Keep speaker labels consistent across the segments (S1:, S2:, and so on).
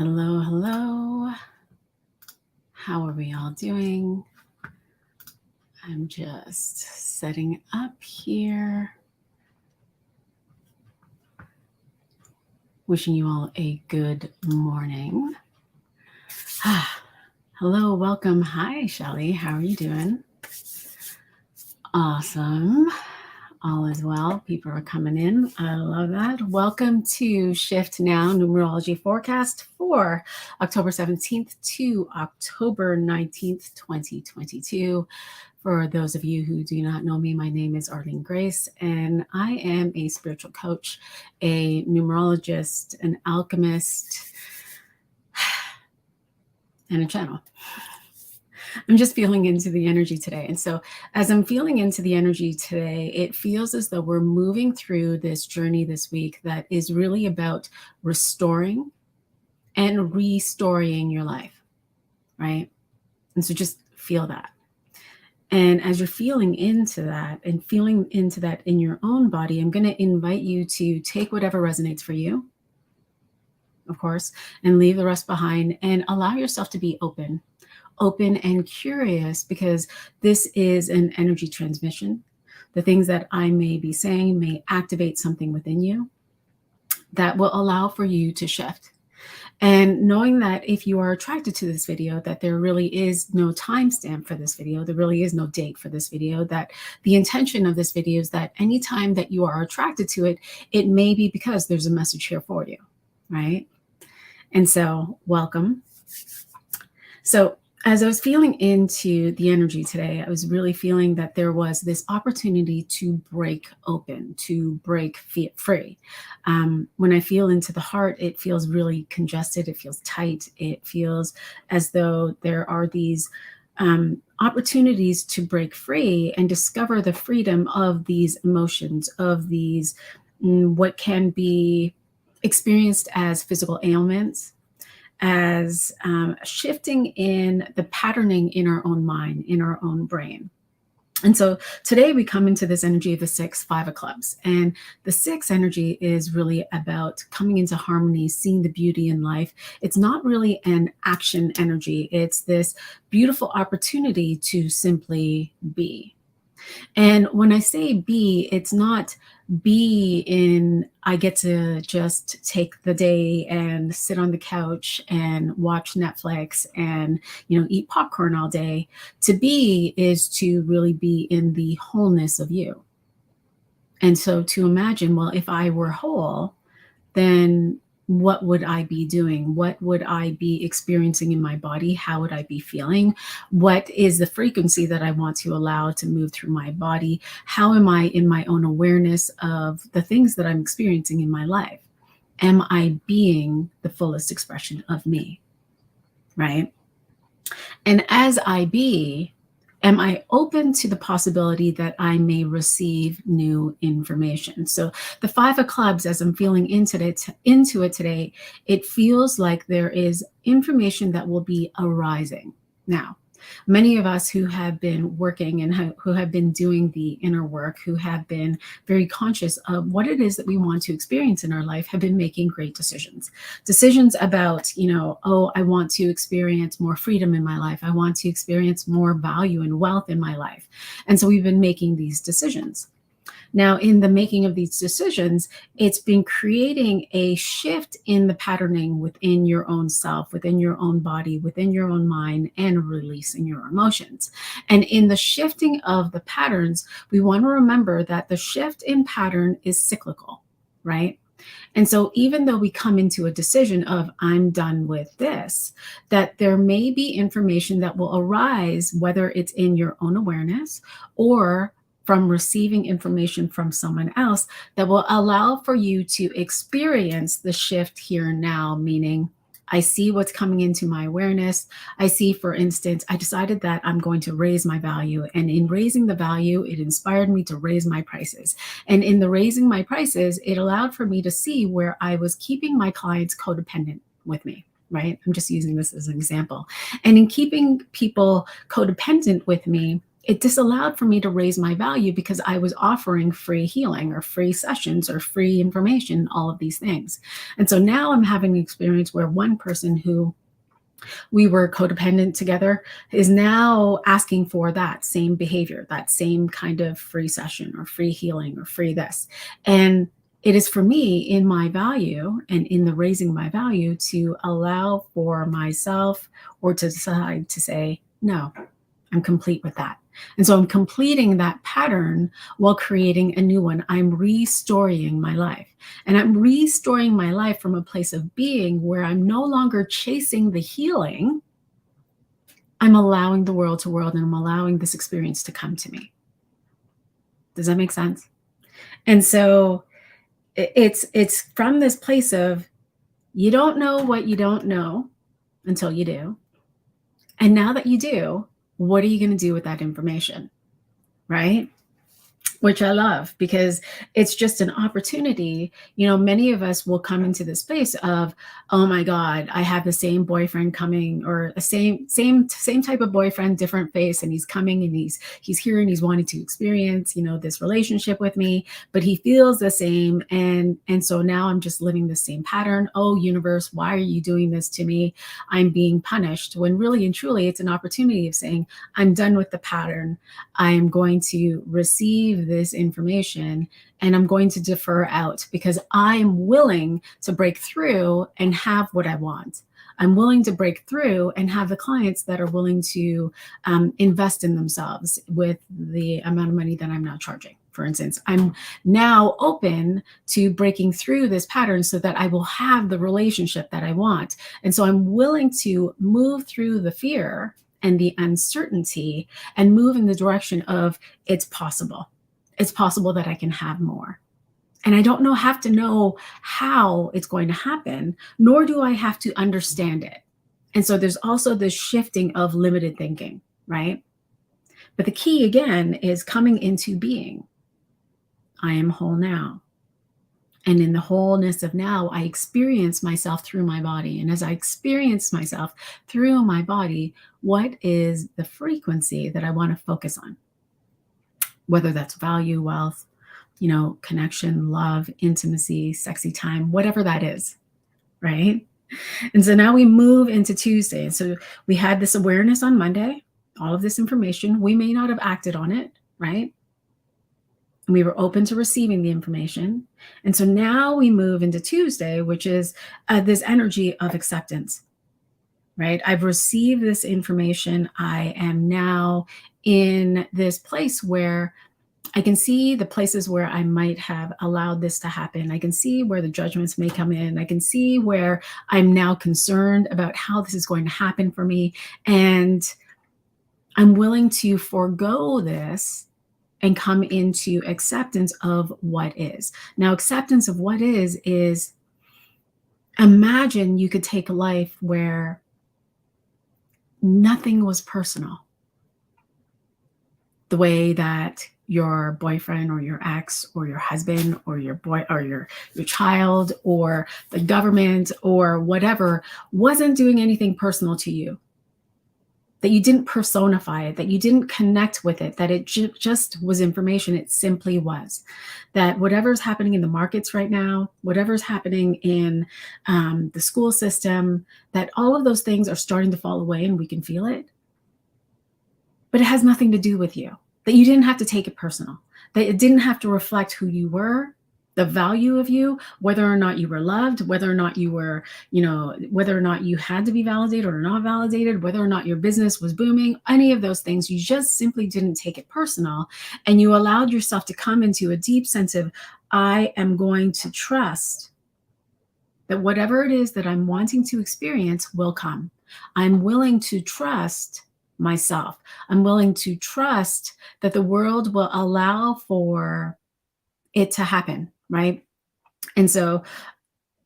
S1: Hello, hello. How are we all doing? I'm just setting up here. Wishing you all a good morning. Hello, welcome. Hi, Shelly. How are you doing? Awesome. All is well. People are coming in. I love that. Welcome to Shift Now Numerology Forecast for October 17th to October 19th, 2022. For those of you who do not know me, my name is Arlene Grace, and I am a spiritual coach, a numerologist, an alchemist, and a channel. I'm just feeling into the energy today. And so as I'm feeling into the energy today, it feels as though we're moving through this journey this week that is really about restoring and restoring your life, right? And so just feel that. And as you're feeling into that and feeling into that in your own body, I'm going to invite you to take whatever resonates for you, of course, and leave the rest behind and allow yourself to be open and curious, because this is an energy transmission. The things that I may be saying may activate something within you that will allow for you to shift. And knowing that if you are attracted to this video, that there really is no timestamp for this video, there really is no date for this video, that the intention of this video is that anytime that you are attracted to it, it may be because there's a message here for you, right? And so welcome. So as I was feeling into the energy today, I was really feeling that there was this opportunity to break open, to break free. When I feel into the heart, it feels really congested. It feels tight. It feels as though there are these opportunities to break free and discover the freedom of these emotions, of these what can be experienced as physical ailments, as shifting in the patterning in our own mind, in our own brain. And so today we come into this energy of the 5 of clubs. And the 6 energy is really about coming into harmony, seeing the beauty in life. It's not really an action energy. It's this beautiful opportunity to simply be. And when I say be, it's not be in I get to just take the day and sit on the couch and watch Netflix and eat popcorn all day. To be is to really be in the wholeness of you. And so to imagine, well, if I were whole, then what would I be doing? What would I be experiencing in my body? How would I be feeling? What is the frequency that I want to allow to move through my body? How am I in my own awareness of the things that I'm experiencing in my life? Am I being the fullest expression of me? Right? And as I be, am I open to the possibility that I may receive new information? So the 5 of clubs, as I'm feeling into it today, it feels like there is information that will be arising. Now, many of us who have been working and who have been doing the inner work, who have been very conscious of what it is that we want to experience in our life, have been making great decisions. Decisions about, I want to experience more freedom in my life. I want to experience more value and wealth in my life. And so we've been making these decisions. Now, in the making of these decisions, it's been creating a shift in the patterning within your own self, within your own body, within your own mind, and releasing your emotions. And in the shifting of the patterns, we want to remember that the shift in pattern is cyclical, right? And so even though we come into a decision of I'm done with this, that there may be information that will arise, whether it's in your own awareness or from receiving information from someone else, that will allow for you to experience the shift here and now, meaning I see what's coming into my awareness. I see, for instance, I decided that I'm going to raise my value. And in raising the value, it inspired me to raise my prices. And in the raising my prices, it allowed for me to see where I was keeping my clients codependent with me. Right? I'm just using this as an example. And in keeping people codependent with me, it disallowed for me to raise my value because I was offering free healing or free sessions or free information, all of these things. And so now I'm having an experience where one person who we were codependent together is now asking for that same behavior, that same kind of free session or free healing or free this. And it is for me in my value and in the raising my value to allow for myself or to decide to say, no, I'm complete with that. And so I'm completing that pattern while creating a new one. I'm restoring my life. And I'm restoring my life from a place of being where I'm no longer chasing the healing. I'm allowing the world to world, and I'm allowing this experience to come to me. Does that make sense? And so it's from this place of you don't know what you don't know until you do. And now that you do, what are you going to do with that information? Right? Which I love because it's just an opportunity. You know, many of us will come into this place of, oh my God, I have the same boyfriend coming, or a same type of boyfriend, different face, and he's coming and he's here and he's wanting to experience, you know, this relationship with me, but he feels the same. And so now I'm just living the same pattern. Oh, universe, why are you doing this to me? I'm being punished. When really and truly it's an opportunity of saying, I'm done with the pattern. I am going to receive this information and I'm going to defer out because I'm willing to break through and have what I want. I'm willing to break through and have the clients that are willing to invest in themselves with the amount of money that I'm now charging. For instance, I'm now open to breaking through this pattern so that I will have the relationship that I want. And so I'm willing to move through the fear and the uncertainty and move in the direction of it's possible. It's possible that I can have more. And I don't have to know how it's going to happen, nor do I have to understand it. And so there's also this shifting of limited thinking, right? But the key again is coming into being. I am whole now. And in the wholeness of now, I experience myself through my body. And as I experience myself through my body, what is the frequency that I want to focus on? Whether that's value, wealth, you know, connection, love, intimacy, sexy time, whatever that is, right? And so now we move into Tuesday. And so we had this awareness on Monday, all of this information. We may not have acted on it, right? And we were open to receiving the information. And so now we move into Tuesday, which is this energy of acceptance, right? I've received this information. I am now in this place where I can see the places where I might have allowed this to happen. I can see where the judgments may come in. I can see where I'm now concerned about how this is going to happen for me. And I'm willing to forego this and come into acceptance of what is. Now, acceptance of what is imagine you could take a life where nothing was personal. The way that your boyfriend or your ex or your husband or your boy or your child or the government or whatever wasn't doing anything personal to you. That you didn't personify it, that you didn't connect with it, that it just was information. It simply was. That whatever's happening in the markets right now, whatever's happening in the school system, that all of those things are starting to fall away and we can feel it. But it has nothing to do with you. That you didn't have to take it personal. That it didn't have to reflect who you were, the value of you, whether or not you were loved, whether or not you were, you know, whether or not you had to be validated or not validated, whether or not your business was booming, any of those things. You just simply didn't take it personal. And you allowed yourself to come into a deep sense of, I am going to trust that whatever it is that I'm wanting to experience will come. I'm willing to trust myself. I'm willing to trust that the world will allow for it to happen, right? And so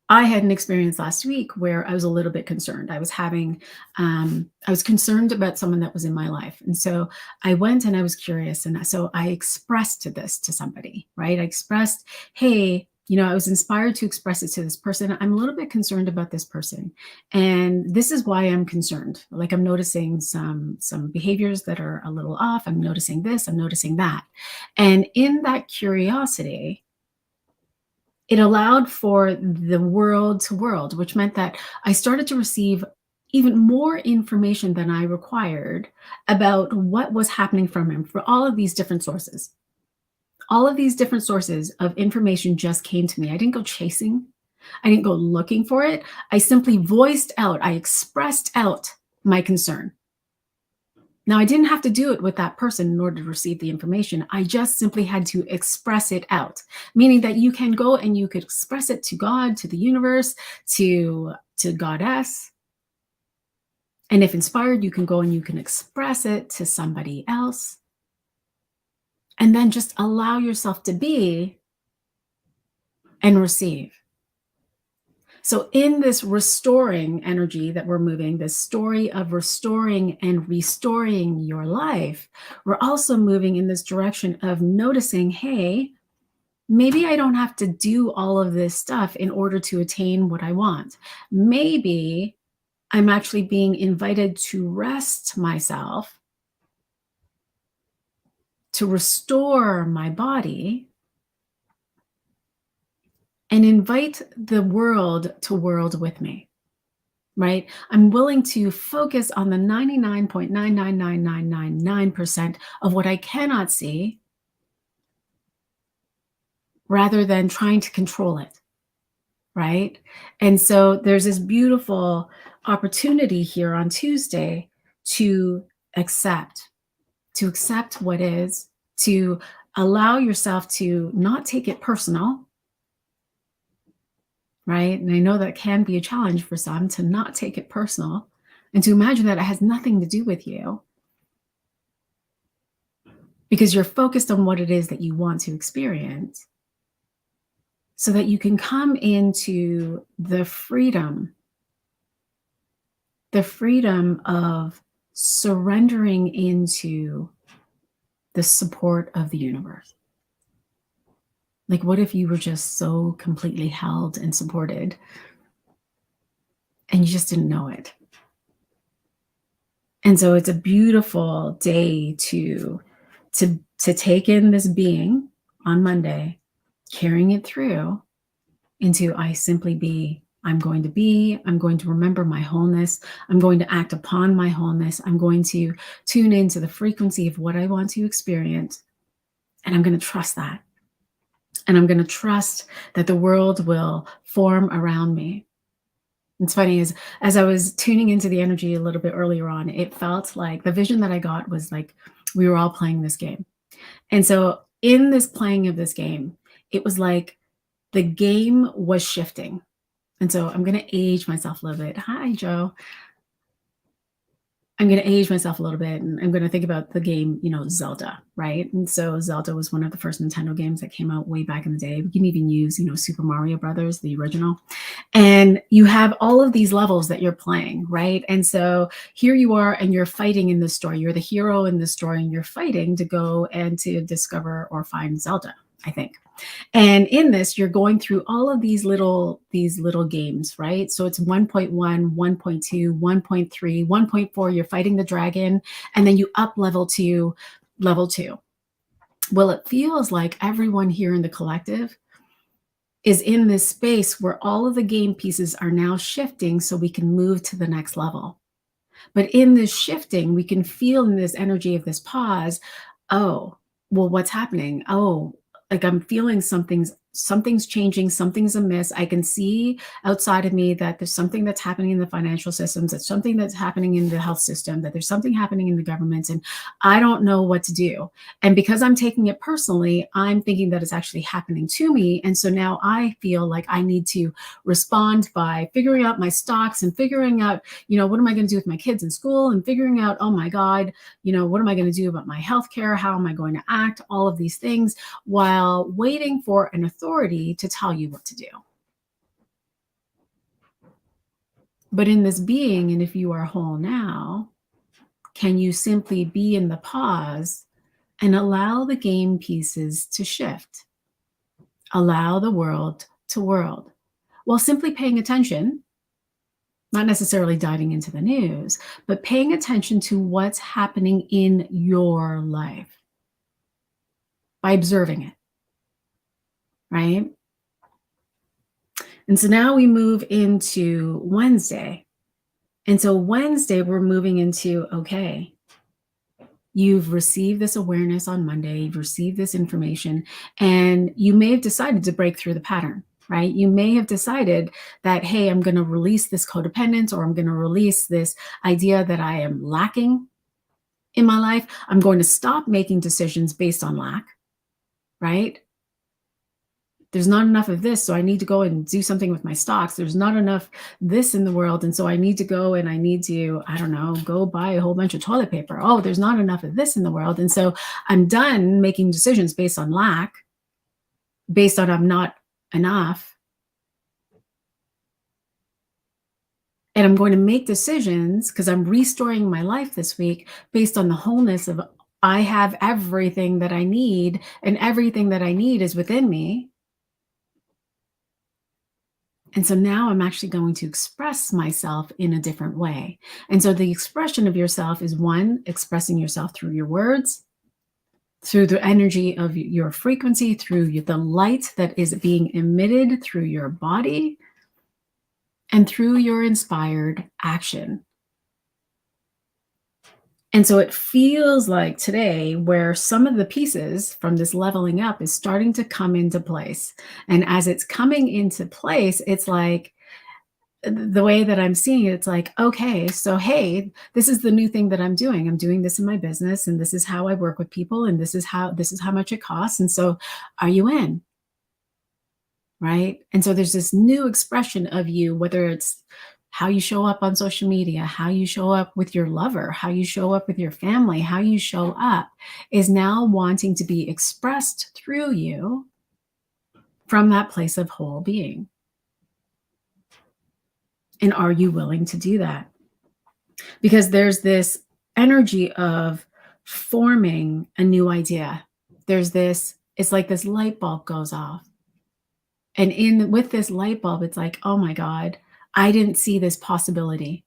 S1: I had an experience last week where I was a little bit concerned. I was concerned about someone that was in my life. And so I went and I was curious. And so I expressed this to somebody, right? I expressed, hey, I was inspired to express it to this person. I'm a little bit concerned about this person. And this is why I'm concerned. Like I'm noticing some behaviors that are a little off. I'm noticing this, I'm noticing that. And in that curiosity, it allowed for the world, which meant that I started to receive even more information than I required about what was happening from him for all of these different sources. All of these different sources of information just came to me. I didn't go chasing. I didn't go looking for it. I simply voiced out, I expressed out my concern. Now, I didn't have to do it with that person in order to receive the information. I just simply had to express it out, meaning that you can go and you could express it to God, to the universe, to Goddess. And if inspired, you can go and you can express it to somebody else. And then just allow yourself to be and receive. So, in this restoring energy that we're moving, this story of restoring and restoring your life, we're also moving in this direction of noticing, hey, maybe I don't have to do all of this stuff in order to attain what I want. Maybe I'm actually being invited to rest myself, to restore my body, and invite the world to world with me, right? I'm willing to focus on the 99.999999% of what I cannot see rather than trying to control it, right? And so there's this beautiful opportunity here on Tuesday to accept, to accept what is, to allow yourself to not take it personal, right? And I know that can be a challenge for some to not take it personal and to imagine that it has nothing to do with you because you're focused on what it is that you want to experience so that you can come into the freedom of surrendering into the support of the universe. Like, what if you were just so completely held and supported and you just didn't know it? And so it's a beautiful day to take in this being on Monday, carrying it through into I simply be. I'm going to be, I'm going to remember my wholeness. I'm going to act upon my wholeness. I'm going to tune into the frequency of what I want to experience. And I'm going to trust that. And I'm going to trust that the world will form around me. It's funny, as I was tuning into the energy a little bit earlier on, it felt like the vision that I got was like we were all playing this game. And so in this playing of this game, it was like the game was shifting. And so I'm going to age myself a little bit. Hi, Joe. I'm going to age myself a little bit and I'm going to think about the game, Zelda, right? And so Zelda was one of the first Nintendo games that came out way back in the day. We can even use, Super Mario Brothers, the original. And you have all of these levels that you're playing, right? And so here you are and you're fighting in this story. You're the hero in this story and you're fighting to go and to discover or find Zelda, I think. And in this, you're going through all of these little games, right? So it's 1.1, 1.2, 1.3, 1.4, you're fighting the dragon, and then you up level to level 2. Well, it feels like everyone here in the collective is in this space where all of the game pieces are now shifting so we can move to the next level. But in this shifting, we can feel in this energy of this pause, oh, well, what's happening? Oh, like I'm feeling something's changing, something's amiss. I can see outside of me that there's something that's happening in the financial systems, there's something that's happening in the health system, that there's something happening in the government, and I don't know what to do. And because I'm taking it personally, I'm thinking that it's actually happening to me. And so now I feel like I need to respond by figuring out my stocks and figuring out, what am I going to do with my kids in school, and figuring out, oh my God, what am I going to do about my healthcare? How am I going to act? All of these things while waiting for an authority to tell you what to do. But in this being, and if you are whole now, can you simply be in the pause and allow the game pieces to shift? Allow the world to world while simply paying attention, not necessarily diving into the news, but paying attention to what's happening in your life by observing it, right? And so now we move into Wednesday. And so Wednesday, we're moving into, okay, you've received this awareness on Monday, you've received this information, and you may have decided to break through the pattern, right? You may have decided that, hey, I'm going to release this codependence, or I'm going to release this idea that I am lacking in my life. I'm going to stop making decisions based on lack, right? There's not enough of this, so I need to go and do something with my stocks. There's not enough this in the world, and so I need to go and I need to, I don't know, go buy a whole bunch of toilet paper. Oh, there's not enough of this in the world, and so I'm done making decisions based on lack, based on I'm not enough, and I'm going to make decisions because I'm restoring my life this week based on the wholeness of I have everything that I need, and everything that I need is within me. And so now I'm actually going to express myself in a different way. And so the expression of yourself is, one, expressing yourself through your words, through the energy of your frequency, through the light that is being emitted through your body, and through your inspired action. And so it feels like today where some of the pieces from this leveling up is starting to come into place. And as it's coming into place, it's like, the way that I'm seeing it, it's like, okay, so hey, this is the new thing that I'm doing. I'm doing this in my business, and this is how I work with people, and this is how much it costs. And so, are you in? Right? And so there's this new expression of you, whether it's how you show up on social media, how you show up with your lover, how you show up with your family, how you show up is now wanting to be expressed through you from that place of whole being. And are you willing to do that? Because there's this energy of forming a new idea. There's this, it's like this light bulb goes off. And with this light bulb, it's like, oh my God, I didn't see this possibility.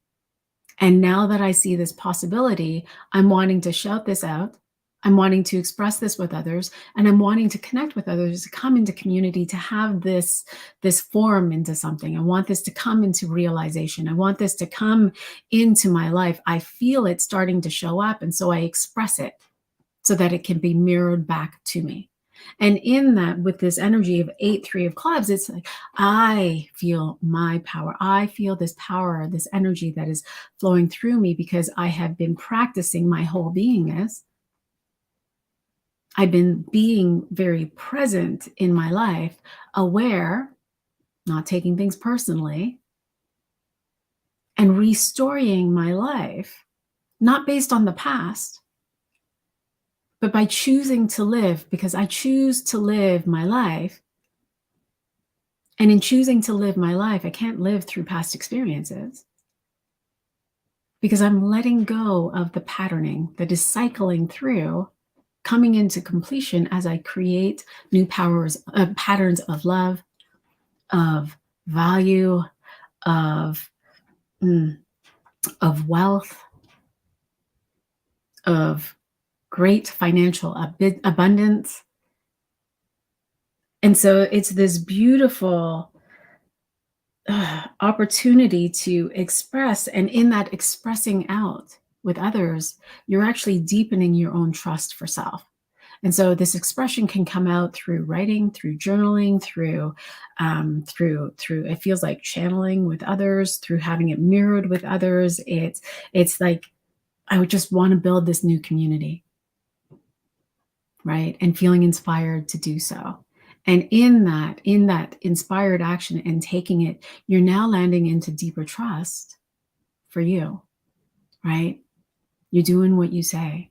S1: And now that I see this possibility, I'm wanting to shout this out. I'm wanting to express this with others, and I'm wanting to connect with others, to come into community, to have this form into something. I want this to come into realization. I want this to come into my life. I feel it starting to show up, and so I express it so that it can be mirrored back to me. And in that, with this energy of 8-3 of clubs, it's like, I feel my power. I feel this power, this energy that is flowing through me because I have been practicing my whole beingness. I've been being very present in my life, aware, not taking things personally, and restoring my life, not based on the past, but by choosing to live, because I choose to live my life. And in choosing to live my life, I can't live through past experiences because I'm letting go of the patterning that is cycling through, coming into completion as I create new patterns of love, of value, of wealth, of great financial abundance. And so it's this beautiful opportunity to express, and in that expressing out with others, you're actually deepening your own trust for self. And so this expression can come out through writing, through journaling, through it feels like channeling with others, through having it mirrored with others. It's like I would just want to build this new community, right? And feeling inspired to do so. And in that inspired action and taking it, you're now landing into deeper trust for you, right? You're doing what you say.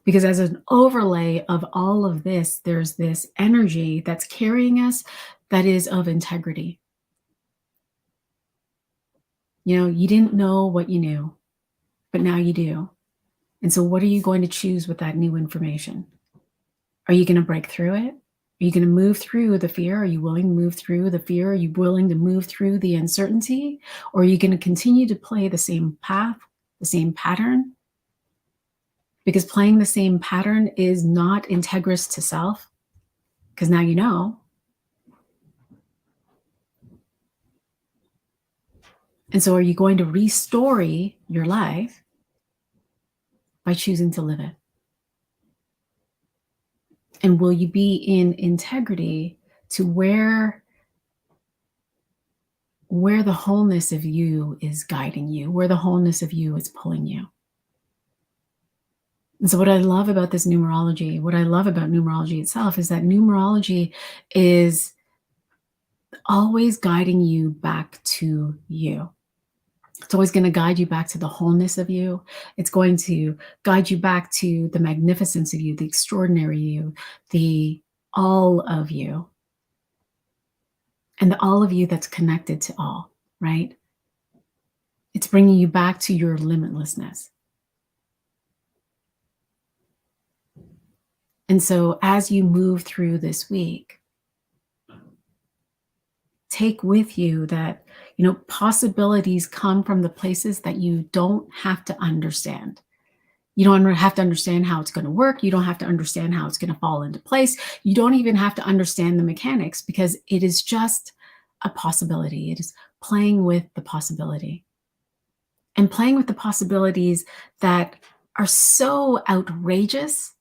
S1: Because as an overlay of all of this, there's this energy that's carrying us that is of integrity. You know, you didn't know what you knew, but now you do. And so what are you going to choose with that new information? Are you going to break through it? Are Are you going to move through the fear? Are you willing to move through the fear? Are you willing to move through the uncertainty? Or are you going to continue to play the same path, the same pattern? Because playing the same pattern is not integrous to self, because now you know. And so are you going to restory your life by choosing to live it? And will you be in integrity to where the wholeness of you is guiding you, where the wholeness of you is pulling you? And so what I love about this numerology, what I love about numerology itself, is that numerology is always guiding you back to you. It's always going to guide you back to the wholeness of you. It's going to guide you back to the magnificence of you, the extraordinary you, the all of you, and the all of you that's connected to all, right? It's bringing you back to your limitlessness. And so as you move through this week, take with you that, possibilities come from the places that you don't have to understand. You don't have to understand how it's going to work. You don't have to understand how it's going to fall into place. You don't even have to understand the mechanics, because it is just a possibility. It is playing with the possibility. And playing with the possibilities that are so outrageous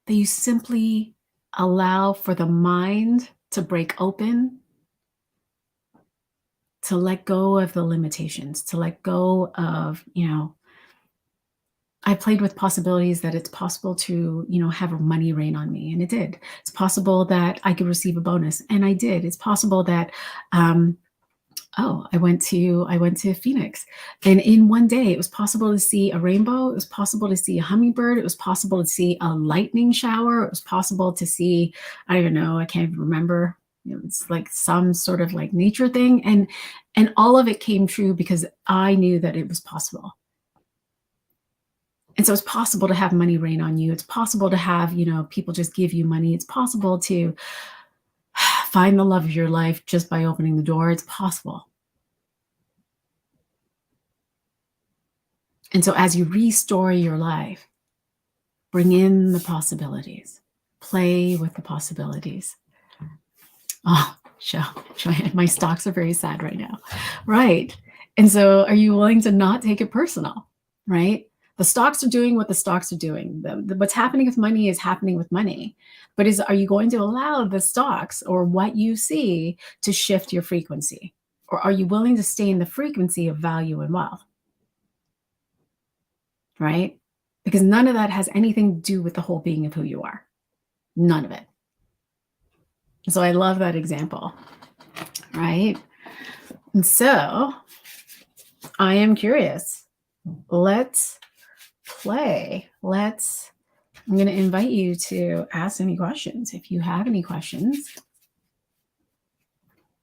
S1: that you simply allow for the mind to break open, to let go of the limitations, to let go of, I played with possibilities that it's possible to, have money rain on me, and it did. It's possible that I could receive a bonus, and I did. It's possible that, I went to Phoenix, and in one day it was possible to see a rainbow. It was possible to see a hummingbird. It was possible to see a lightning shower. It was possible to see, I don't even know, I can't even remember. It's like some sort of like nature thing, and all of it came true because I knew that it was possible. And so it's possible to have money rain on you. It's possible to have, people just give you money. It's possible to find the love of your life just by opening the door. It's possible. And so as you restore your life, bring in the possibilities, play with the possibilities. Oh, Joanne, my stocks are very sad right now. Right. And so are you willing to not take it personal, right? The stocks are doing what the stocks are doing. What's happening with money is happening with money. But are you going to allow the stocks or what you see to shift your frequency? Or are you willing to stay in the frequency of value and wealth? Right? Because none of that has anything to do with the whole being of who you are. None of it. So I love that example, right? And so I am curious. Let's play. I'm going to invite you to ask any questions. If you have any questions,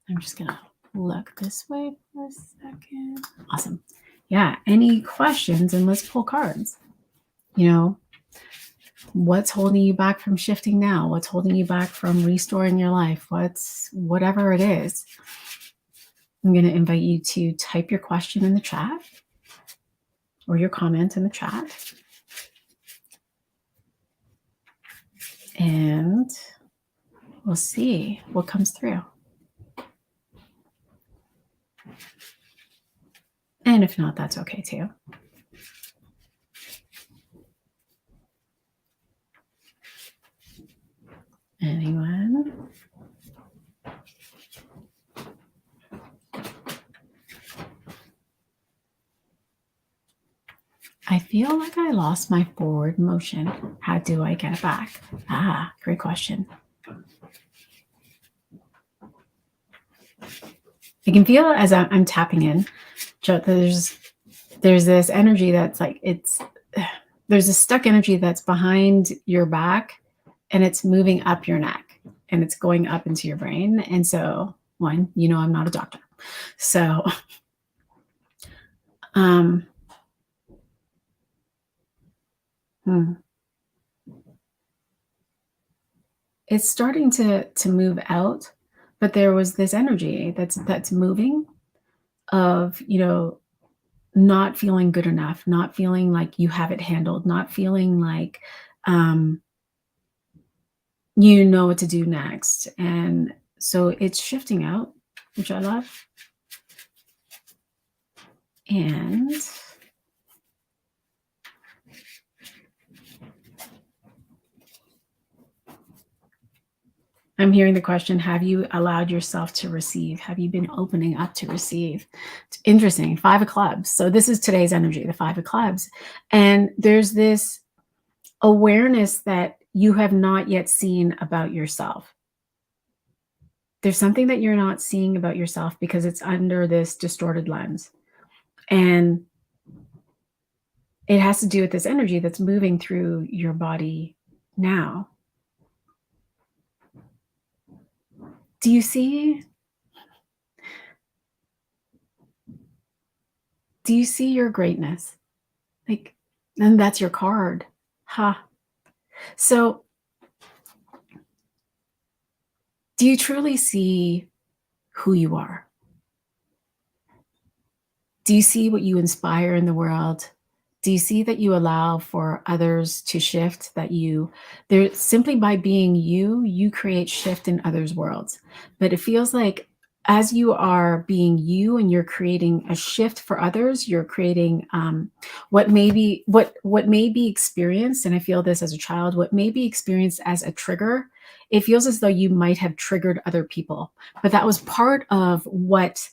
S1: I'm just going to look this way for a second. Awesome. Yeah, any questions, and let's pull cards. What's holding you back from shifting now? What's holding you back from restoring your life? Whatever it is. I'm going to invite you to type your question in the chat or your comment in the chat. And we'll see what comes through. And if not, that's okay too. Anyone? I feel like I lost my forward motion. How do I get it back? Great question. I can feel as I'm tapping in, there's this energy that's like, there's a stuck energy that's behind your back, and it's moving up your neck, and it's going up into your brain. And so, I'm not a doctor. So, it's starting to move out, but there was this energy that's moving of, not feeling good enough, not feeling like you have it handled, not feeling like, um, you know what to do next. And so it's shifting out, which I love. And I'm hearing the question, have you allowed yourself to receive? Have you been opening up to receive? It's interesting. Five of clubs. So this is today's energy, the five of clubs. And there's this awareness that you have not yet seen about yourself. There's something that you're not seeing about yourself because it's under this distorted lens. And it has to do with this energy that's moving through your body now. Do you see? Do you see your greatness? Like, and that's your card. Ha. So, do you truly see who you are? Do you see what you inspire in the world? Do you see that you allow for others to shift, that you there simply by being you, you create shift in others' worlds. But it feels like as you are being you and you're creating a shift for others, you're creating what may be experienced, and I feel this as a child, what may be experienced as a trigger, it feels as though you might have triggered other people. But that was part of what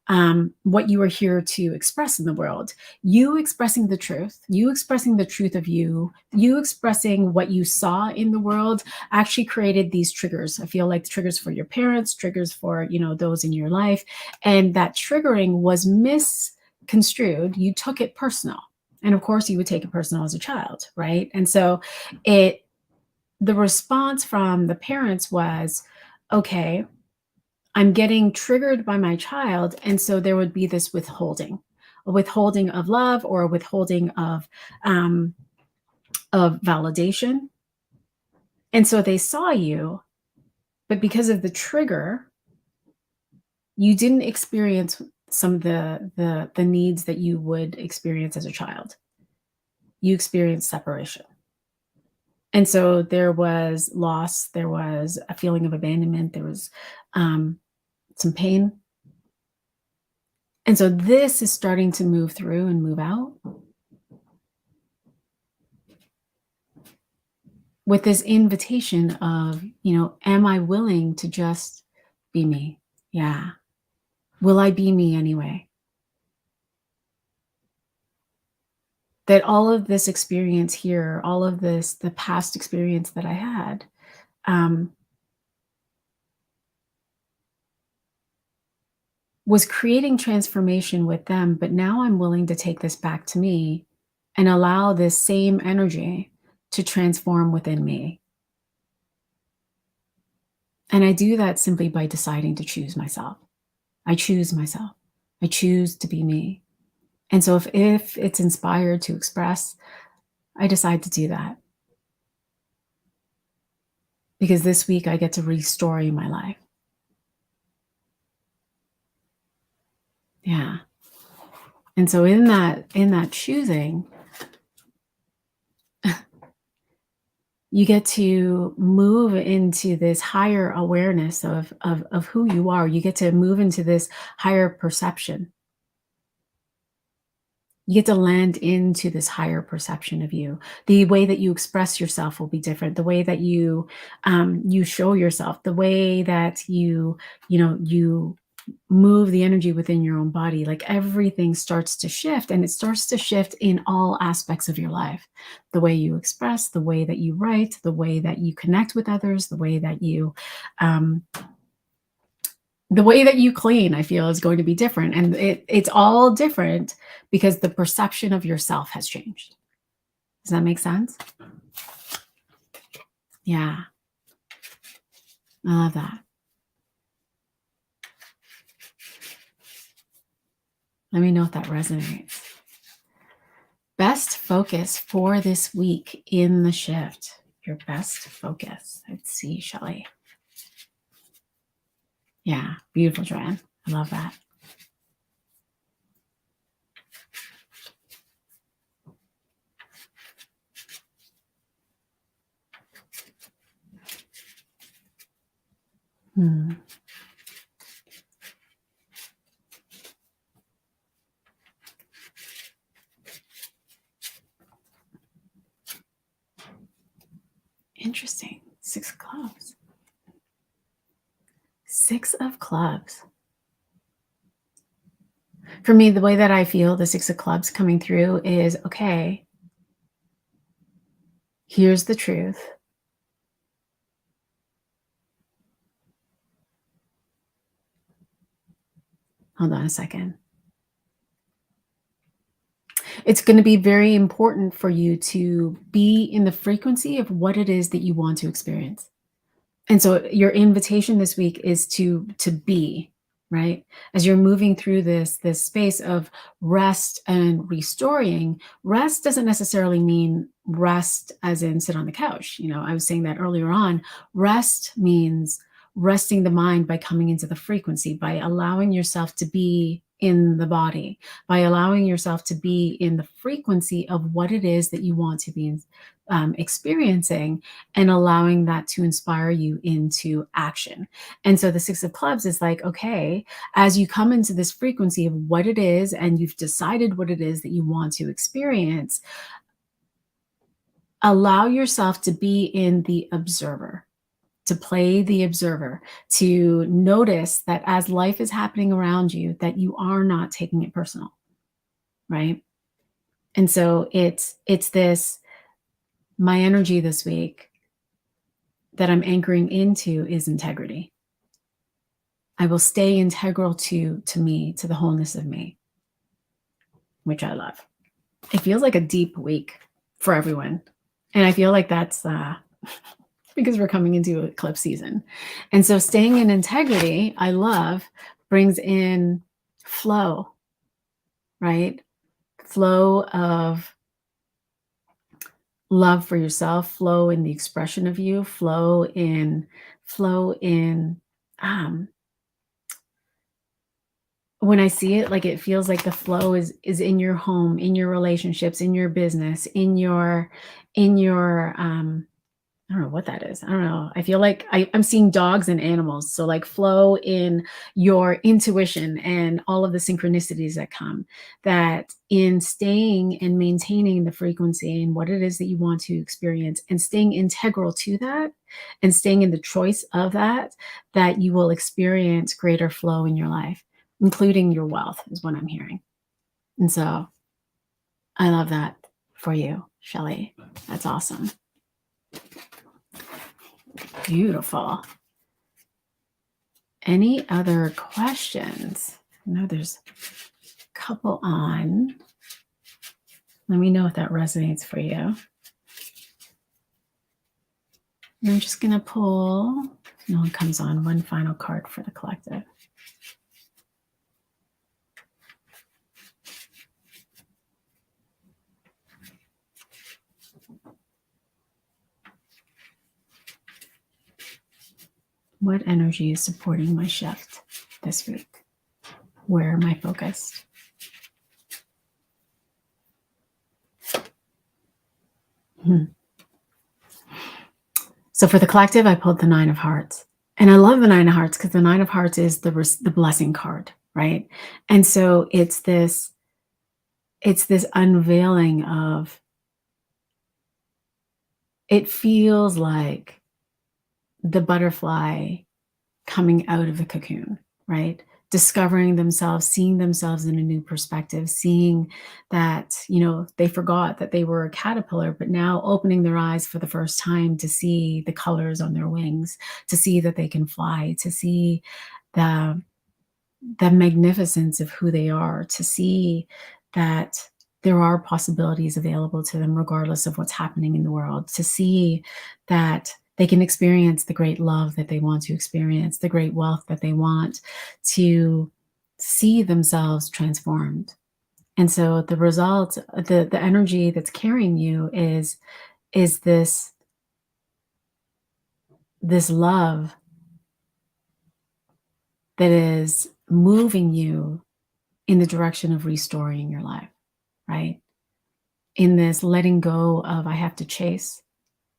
S1: you are here to express in the world. You expressing the truth of you, you expressing what you saw in the world actually created these triggers. I feel like triggers for your parents, triggers for, those in your life. And that triggering was misconstrued. You took it personal. And of course, you would take it personal as a child, right? And so the response from the parents was, okay, I'm getting triggered by my child. And so there would be this withholding, a withholding of love or a withholding of validation. And so they saw you, but because of the trigger, you didn't experience some of the needs that you would experience as a child. You experienced separation. And so there was loss, there was a feeling of abandonment, there was some pain. And so this is starting to move through and move out with this invitation of, am I willing to just be me? Yeah. Will I be me anyway? That all of this experience here, all of this, the past experience that I had, was creating transformation with them. But now I'm willing to take this back to me and allow this same energy to transform within me. And I do that simply by deciding to choose myself. I choose myself. I choose to be me. And so if it's inspired to express, I decide to do that. Because this week I get to restory my life. Yeah. And so in that choosing, you get to move into this higher awareness of who you are. You get to move into this higher perception. You get to land into this higher perception of you. The way that you express yourself will be different. The way that you show yourself, the way that you move the energy within your own body, like everything starts to shift, and it starts to shift in all aspects of your life. The way you express, the way that you write, the way that you connect with others, um, the way that you clean, I feel, is going to be different. And it's all different because the perception of yourself has changed. Does that make sense? Yeah. I love that. Let me know if that resonates. Best focus for this week in the shift. Your best focus. Let's see, Shelley. Yeah, beautiful, Joanne. I love that. Hmm. Interesting. 6 of clubs. 6 of clubs. For me, the way that I feel the 6 of clubs coming through is, okay, here's the truth. Hold on a second. It's going to be very important for you to be in the frequency of what it is that you want to experience. And so your invitation this week is to be, right? As you're moving through this space of rest and restoring, rest doesn't necessarily mean rest as in sit on the couch. I was saying that earlier on. Rest means resting the mind by coming into the frequency, by allowing yourself to be in the body, by allowing yourself to be in the frequency of what it is that you want to be experiencing, and allowing that to inspire you into action. And so the 6 of clubs is like, okay, as you come into this frequency of what it is, and you've decided what it is that you want to experience, allow yourself to be in the observer, to play the observer, to notice that as life is happening around you, that you are not taking it personal, right? And so it's this, my energy this week that I'm anchoring into is integrity. I will stay integral to me, to the wholeness of me, which I love. It feels like a deep week for everyone. And I feel like that's because we're coming into eclipse season. And so staying in integrity, I love, brings in flow, right? Flow of love for yourself, flow in the expression of you, flow in when I see it, like, it feels like the flow is in your home, in your relationships, in your business, in your I don't know what that is. I don't know. I feel like I'm seeing dogs and animals. So like flow in your intuition and all of the synchronicities that come, that in staying and maintaining the frequency and what it is that you want to experience, and staying integral to that, and staying in the choice of that, that you will experience greater flow in your life, including your wealth, is what I'm hearing. And so I love that for you, Shelley. That's awesome. Beautiful. Any other questions? I know there's a couple on. Let me know if that resonates for you. And I'm just going to pull, if no one comes on, one final card for the collective. What energy is supporting my shift this week? Where am I focused? So for the collective, I pulled the 9 of Hearts. And I love the 9 of Hearts because the 9 of Hearts is the blessing card, right? And so it's this unveiling of, it feels like the butterfly coming out of the cocoon, right? Discovering themselves, seeing themselves in a new perspective, seeing that, they forgot that they were a caterpillar, but now opening their eyes for the first time to see the colors on their wings, to see that they can fly, to see the magnificence of who they are, to see that there are possibilities available to them regardless of what's happening in the world, to see that they can experience the great love that they want to experience, the great wealth that they want, to see themselves transformed. And so the result, the energy that's carrying you is this this love that is moving you in the direction of restoring your life, right? In this letting go of I have to chase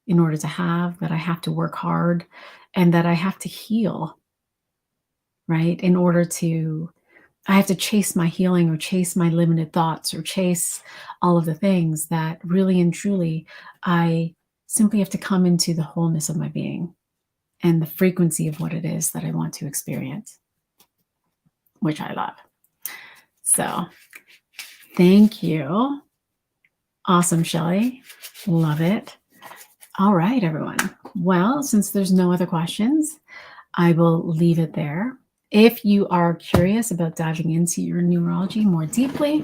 S1: in order to have, that I have to work hard, and that I have to heal, right? In order to, I have to chase my healing or chase my limited thoughts or chase all of the things that really and truly I simply have to come into the wholeness of my being and the frequency of what it is that I want to experience, which I love. So thank you. Awesome, Shelley. Love it. All right, everyone. Well, since there's no other questions, I will leave it there. If you are curious about diving into your numerology more deeply,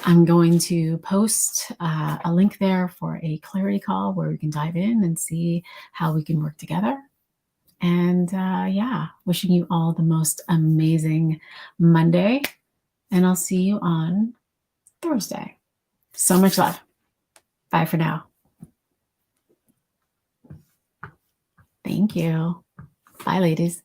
S1: I'm going to post a link there for a clarity call where we can dive in and see how we can work together. And yeah, wishing you all the most amazing Monday. And I'll see you on Thursday. So much love. Bye for now. Thank you. Bye, ladies.